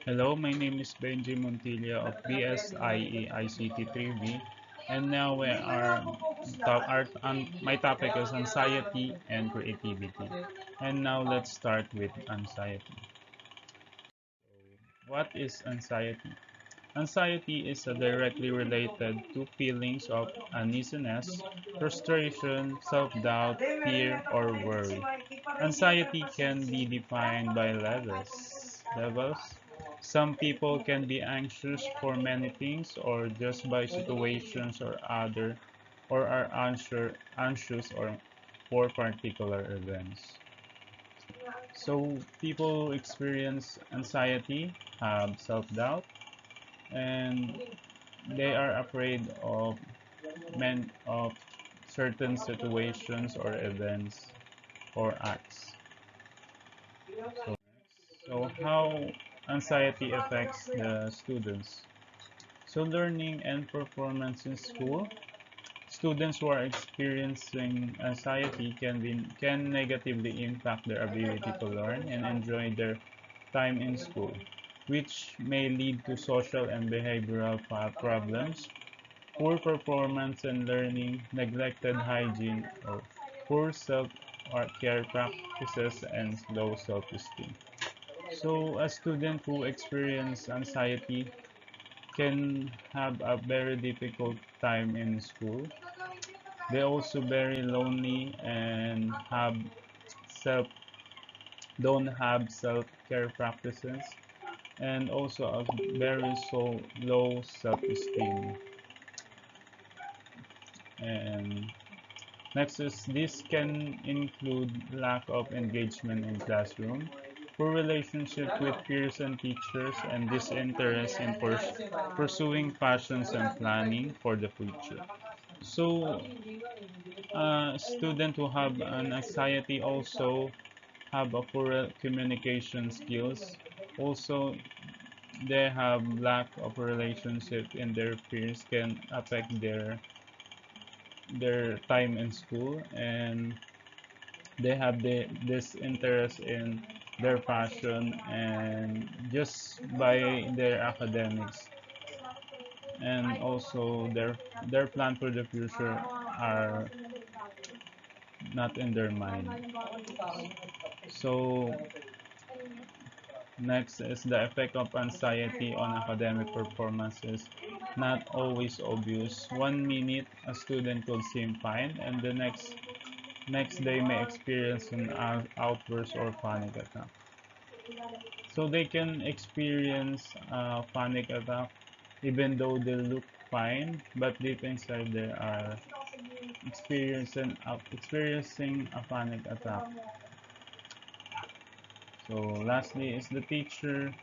Hello, my name is Benji Montilla of BSIE ICT 3B, and now we are my topic is anxiety and creativity. And now let's start with anxiety. What is anxiety? Anxiety is directly related to feelings of uneasiness, frustration, self-doubt, fear, or worry. Anxiety can be defined by levels. Some people can be anxious for many things or just by situations or are anxious or for particular events. So people who experience anxiety have self-doubt and they are afraid of of certain situations or events or acts. So, so how anxiety affects the students. So learning and performance in school. Students who are experiencing anxiety can negatively impact their ability to learn and enjoy their time in school, which may lead to social and behavioral problems, poor performance in learning, neglected hygiene, or poor self-care practices, and low self-esteem. So, a student who experiences anxiety can have a very difficult time in school. They also very lonely and self don't have self-care practices and also a very low self-esteem. And next is this can include lack of engagement in classroom, poor relationship with peers and teachers, and disinterest in pursuing passions and planning for the future. So, students who have an anxiety also have a poor communication skills. Also, they have lack of relationship in their peers can affect their time in school, and they have this interest in their passion and just by their academics, and also their plan for the future are not in their mind. So next is the effect of anxiety on academic performance is not always obvious. 1 minute a student could seem fine, and the next day may experience an outburst or panic attack. So they can experience a panic attack even though they look fine, but deep inside they are experiencing a panic attack. So lastly is the teacher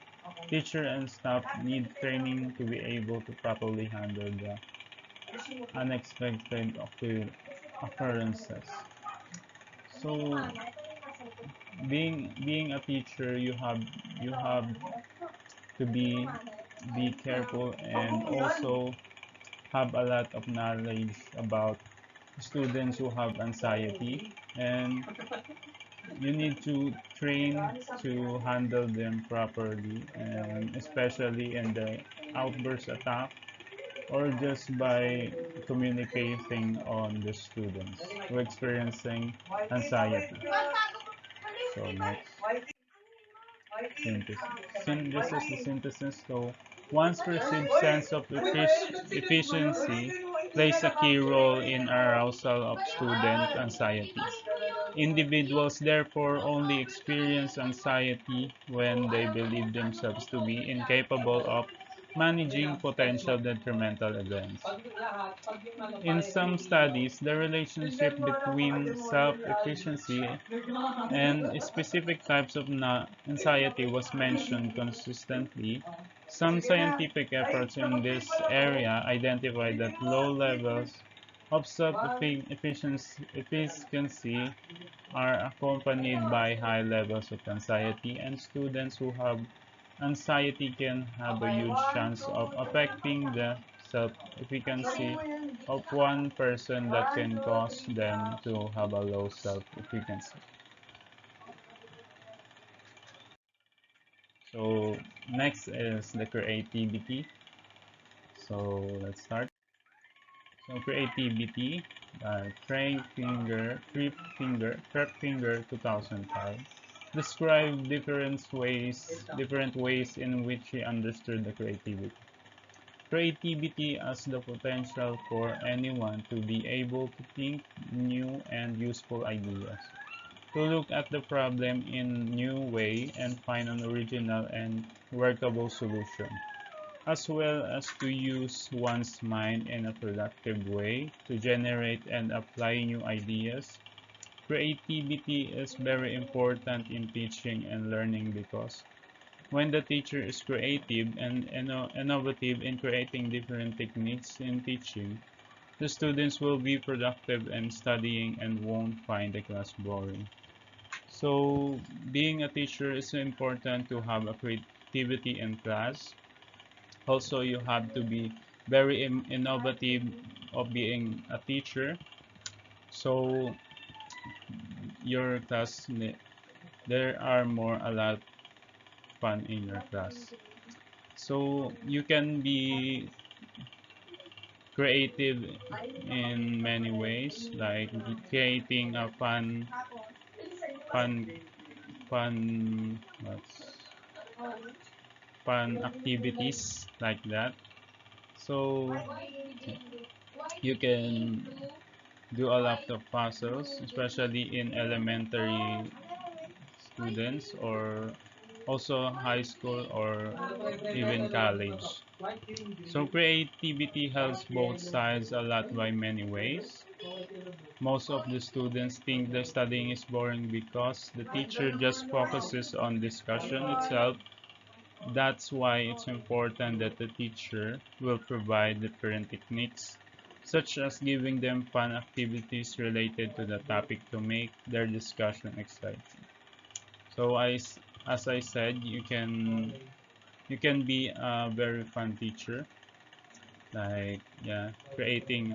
and staff need training to be able to properly handle the unexpected occurrences. So being a teacher, you have to be careful and also have a lot of knowledge about students who have anxiety, and you need to train to handle them properly, and especially in the outburst attack or just by communicating on the students who are experiencing anxiety. So next, synthesis. This is the synthesis. So one's perceived sense of efficiency plays a key role in arousal of student anxiety. Individuals therefore only experience anxiety when they believe themselves to be incapable of managing potential detrimental events. In some studies, the relationship between self-efficiency and specific types of anxiety was mentioned consistently. Some scientific efforts in this area identified that low levels of self-efficacy are accompanied by high levels of anxiety, and students who have anxiety can have a huge chance of affecting the self-efficacy of one person that can cause them to have a low self-efficacy. So next is the creativity. So let's start. So creativity, Trap Finger 2005, described different ways in which he understood the creativity. Creativity as the potential for anyone to be able to think new and useful ideas, to look at the problem in new way and find an original and workable solution, as well as to use one's mind in a productive way to generate and apply new ideas. Creativity is very important in teaching and learning because when the teacher is creative and innovative in creating different techniques in teaching, the students will be productive in studying and won't find the class boring. So, being a teacher is important to have a creativity in class. Also, you have to be very innovative of being a teacher. So, your class, there are more a lot fun in your class. So, you can be creative in many ways, like creating a fun, fun, what's, fun activities like that. So you can do a lot of puzzles, especially in elementary students or also high school or even college. So creativity helps both sides a lot by many ways. Most of the students think the studying is boring because the teacher just focuses on discussion itself. That's why it's important that the teacher will provide different techniques, such as giving them fun activities related to the topic to make their discussion exciting. So as I said, you can be a very fun teacher, like yeah, creating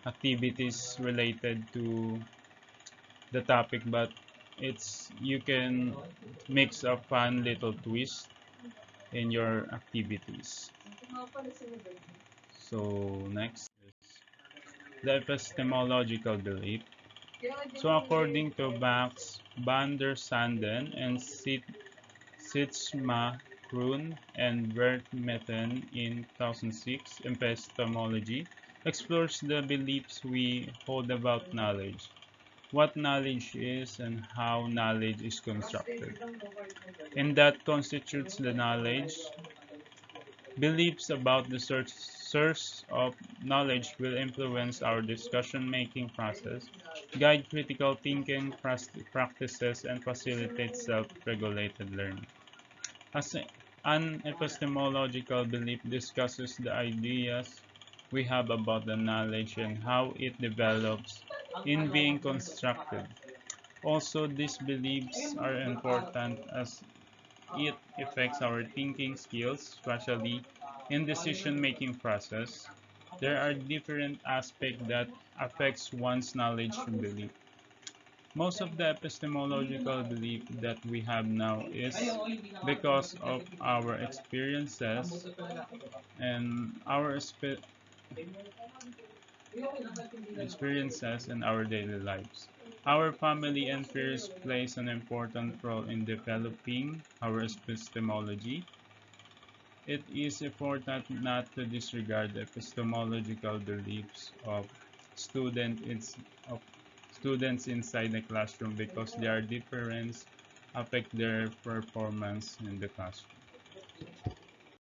activities related to the topic, but it's you can mix a fun little twist in your activities. So next is the epistemological belief. So according to Max van der Sanden and Sitzma Kroon and Wertmeten in 2006, epistemology explores the beliefs we hold about knowledge, what knowledge is and how knowledge is constructed. And that constitutes the knowledge. Beliefs about the source of knowledge will influence our decision-making process, guide critical thinking practices, and facilitate self-regulated learning. As an epistemological belief discusses the ideas we have about the knowledge and how it develops in being constructed. Also, these beliefs are important as it affects our thinking skills, especially in decision-making process. There are different aspects that affects one's knowledge and belief. Most of the epistemological belief that we have now is because of our experiences in our daily lives. Our family and peers plays an important role in developing our epistemology. It is important not to disregard the epistemological beliefs of students inside the classroom because their difference affect their performance in the classroom.